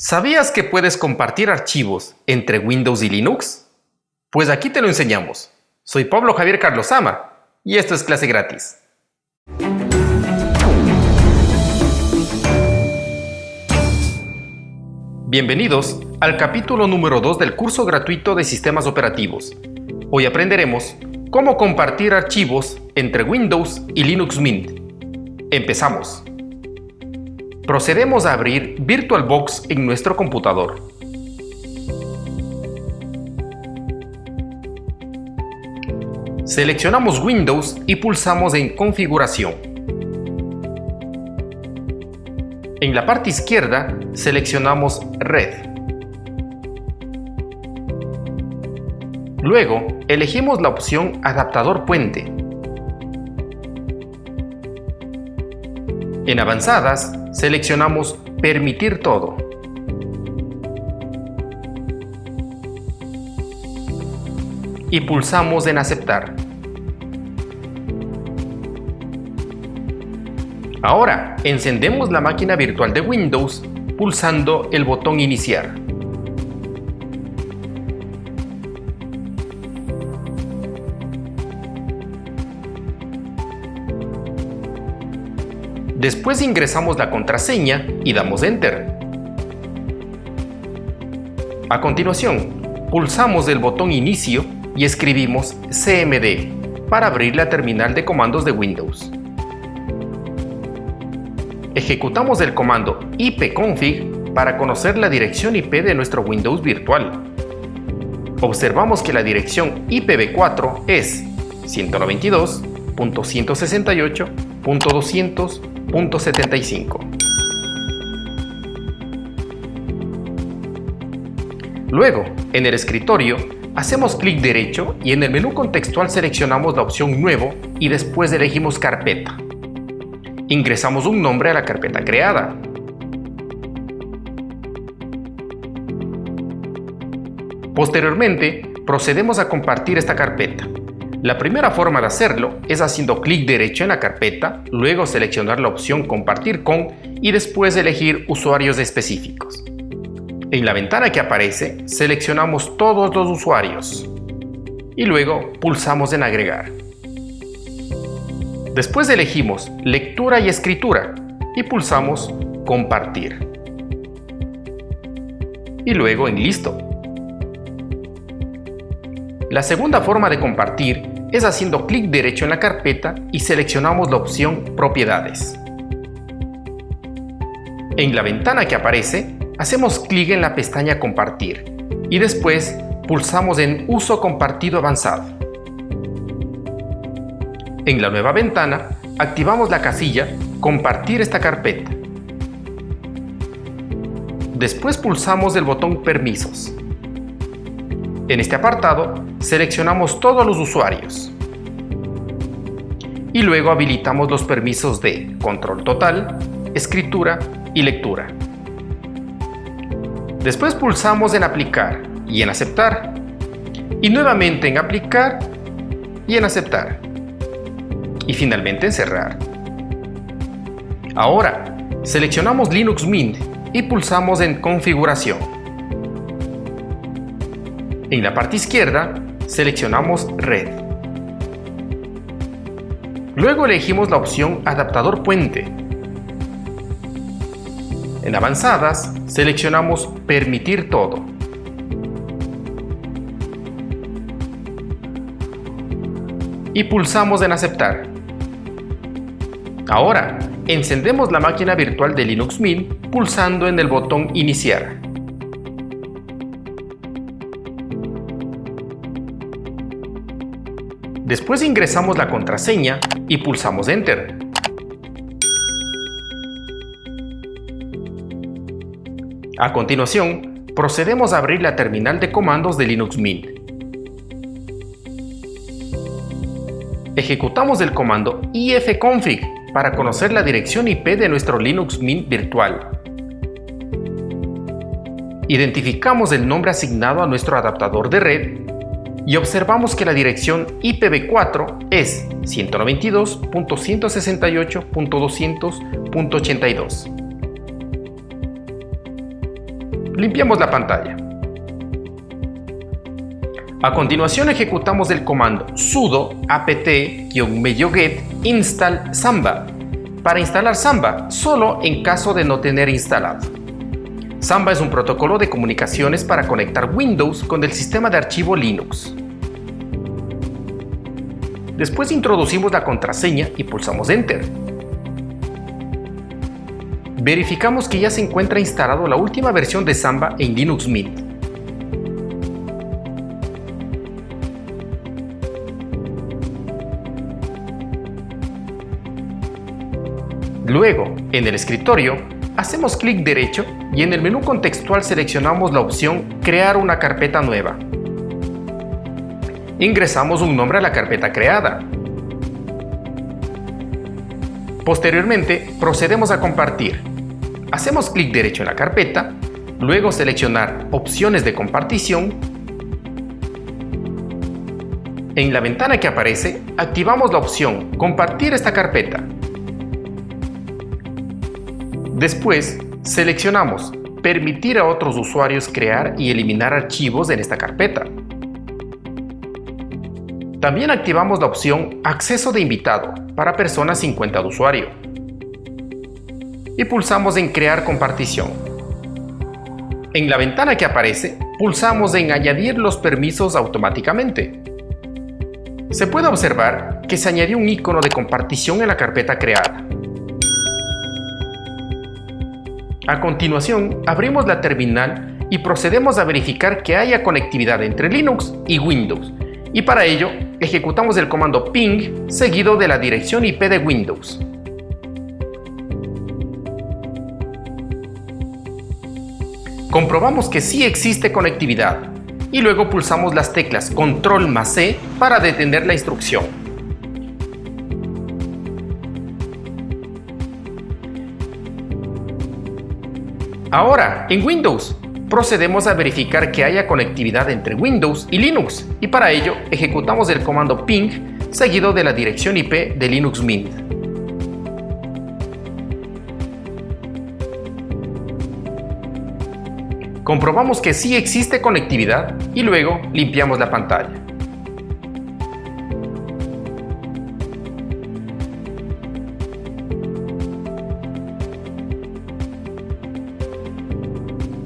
¿Sabías que puedes compartir archivos entre Windows y Linux? Pues aquí te lo enseñamos. Soy Pablo Javier Carlosama y esto es Clase Gratis. Bienvenidos al capítulo número 2 del curso gratuito de sistemas operativos. Hoy aprenderemos cómo compartir archivos entre Windows y Linux Mint. Empezamos. Procedemos a abrir VirtualBox en nuestro computador. Seleccionamos Windows y pulsamos en Configuración. En la parte izquierda seleccionamos Red. Luego elegimos la opción Adaptador Puente. En Avanzadas seleccionamos Permitir todo. Y pulsamos en Aceptar. Ahora encendemos la máquina virtual de Windows pulsando el botón Iniciar. Después ingresamos la contraseña y damos Enter. A continuación, pulsamos el botón Inicio y escribimos CMD para abrir la terminal de comandos de Windows. Ejecutamos el comando ipconfig para conocer la dirección IP de nuestro Windows virtual. Observamos que la dirección IPv4 es 192.168.200.75. Luego, en el escritorio, hacemos clic derecho y en el menú contextual seleccionamos la opción Nuevo y después elegimos Carpeta. Ingresamos un nombre a la carpeta creada. Posteriormente, procedemos a compartir esta carpeta. La primera forma de hacerlo es haciendo clic derecho en la carpeta, luego seleccionar la opción Compartir con y después elegir usuarios específicos. En la ventana que aparece, seleccionamos todos los usuarios y luego pulsamos en Agregar. Después elegimos Lectura y Escritura y pulsamos Compartir. Y luego en Listo. La segunda forma de compartir es haciendo clic derecho en la carpeta y seleccionamos la opción Propiedades. En la ventana que aparece, hacemos clic en la pestaña Compartir y después pulsamos en Uso compartido avanzado. En la nueva ventana, activamos la casilla Compartir esta carpeta. Después pulsamos el botón Permisos. En este apartado, seleccionamos todos los usuarios. Y luego habilitamos los permisos de Control Total, Escritura y Lectura. Después pulsamos en Aplicar y en Aceptar. Y nuevamente en Aplicar y en Aceptar. Y finalmente en Cerrar. Ahora, seleccionamos Linux Mint y pulsamos en Configuración. En la parte izquierda, seleccionamos Red. Luego elegimos la opción Adaptador Puente. En Avanzadas, seleccionamos Permitir todo. Y pulsamos en Aceptar. Ahora, encendemos la máquina virtual de Linux Mint pulsando en el botón Iniciar. Después ingresamos la contraseña y pulsamos Enter. A continuación, procedemos a abrir la terminal de comandos de Linux Mint. Ejecutamos el comando ifconfig para conocer la dirección IP de nuestro Linux Mint virtual. Identificamos el nombre asignado a nuestro adaptador de red y observamos que la dirección IPv4 es 192.168.200.82. Limpiamos la pantalla. A continuación ejecutamos el comando sudo apt-get install Samba para instalar Samba solo en caso de no tener instalado. Samba es un protocolo de comunicaciones para conectar Windows con el sistema de archivo Linux. Después introducimos la contraseña y pulsamos Enter. Verificamos que ya se encuentra instalado la última versión de Samba en Linux Mint. Luego, en el escritorio, hacemos clic derecho y en el menú contextual seleccionamos la opción Crear una carpeta nueva. Ingresamos un nombre a la carpeta creada. Posteriormente, procedemos a compartir. Hacemos clic derecho en la carpeta, luego seleccionar Opciones de compartición. En la ventana que aparece, activamos la opción Compartir esta carpeta. Después, seleccionamos Permitir a otros usuarios crear y eliminar archivos en esta carpeta. También activamos la opción Acceso de invitado para personas sin cuenta de usuario. Y pulsamos en Crear compartición. En la ventana que aparece, pulsamos en Añadir los permisos automáticamente. Se puede observar que se añadió un icono de compartición en la carpeta creada. A continuación, abrimos la terminal y procedemos a verificar que haya conectividad entre Linux y Windows, y para ello ejecutamos el comando ping seguido de la dirección IP de Windows. Comprobamos que sí existe conectividad y luego pulsamos las teclas Control+C para detener la instrucción. Ahora, en Windows, procedemos a verificar que haya conectividad entre Windows y Linux, y para ello ejecutamos el comando ping seguido de la dirección IP de Linux Mint. Comprobamos que sí existe conectividad y luego limpiamos la pantalla.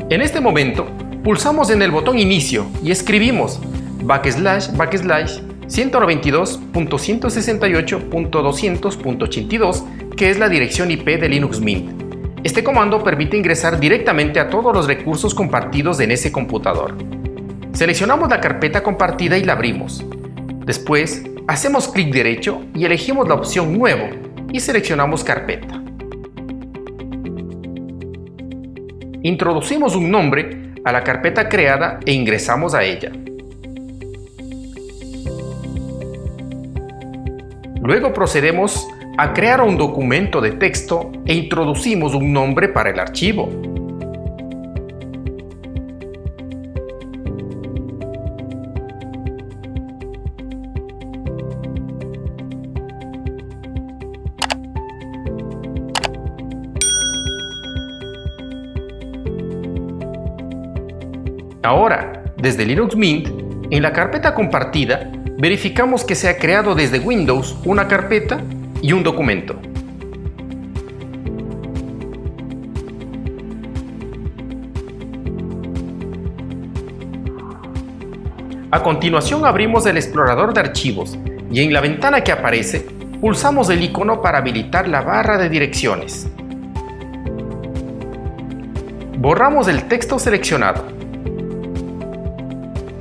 En este momento, pulsamos en el botón Inicio y escribimos //192.168.200.82, que es la dirección IP de Linux Mint. Este comando permite ingresar directamente a todos los recursos compartidos en ese computador. Seleccionamos la carpeta compartida y la abrimos. Después, hacemos clic derecho y elegimos la opción Nuevo y seleccionamos Carpeta. Introducimos un nombre a la carpeta creada e ingresamos a ella. Luego procedemos a crear un documento de texto e introducimos un nombre para el archivo. Ahora, desde Linux Mint, en la carpeta compartida, verificamos que se ha creado desde Windows una carpeta y un documento. A continuación abrimos el explorador de archivos y en la ventana que aparece, pulsamos el icono para habilitar la barra de direcciones. Borramos el texto seleccionado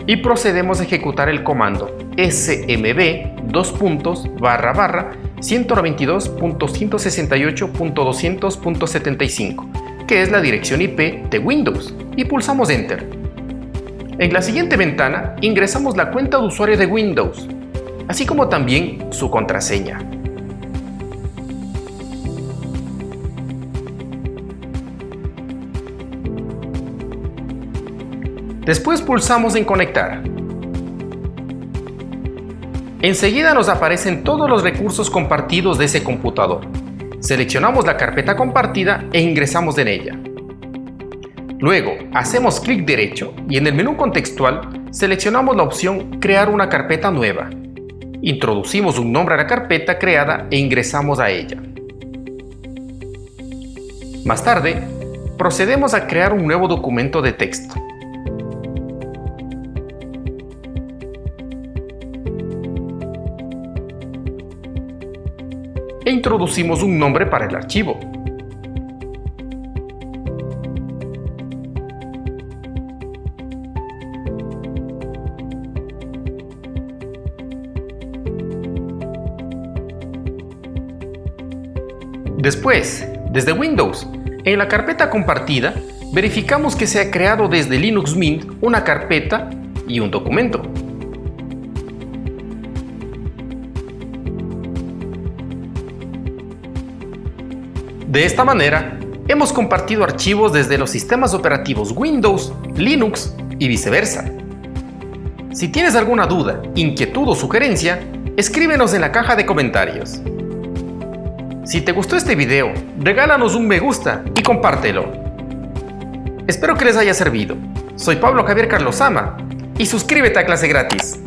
y procedemos a ejecutar el comando smb://192.168.200.75, que es la dirección IP de Windows, y pulsamos Enter. En la siguiente ventana ingresamos la cuenta de usuario de Windows, así como también su contraseña. Después pulsamos en Conectar. Enseguida nos aparecen todos los recursos compartidos de ese computador. Seleccionamos la carpeta compartida e ingresamos en ella. Luego, hacemos clic derecho y en el menú contextual seleccionamos la opción Crear una carpeta nueva. Introducimos un nombre a la carpeta creada e ingresamos a ella. Más tarde, procedemos a crear un nuevo documento de texto. E introducimos un nombre para el archivo. Después, desde Windows, en la carpeta compartida, verificamos que se ha creado desde Linux Mint una carpeta y un documento. De esta manera, hemos compartido archivos desde los sistemas operativos Windows, Linux y viceversa. Si tienes alguna duda, inquietud o sugerencia, escríbenos en la caja de comentarios. Si te gustó este video, regálanos un me gusta y compártelo. Espero que les haya servido. Soy Pablo Javier Carlosama y suscríbete a Clase Gratis.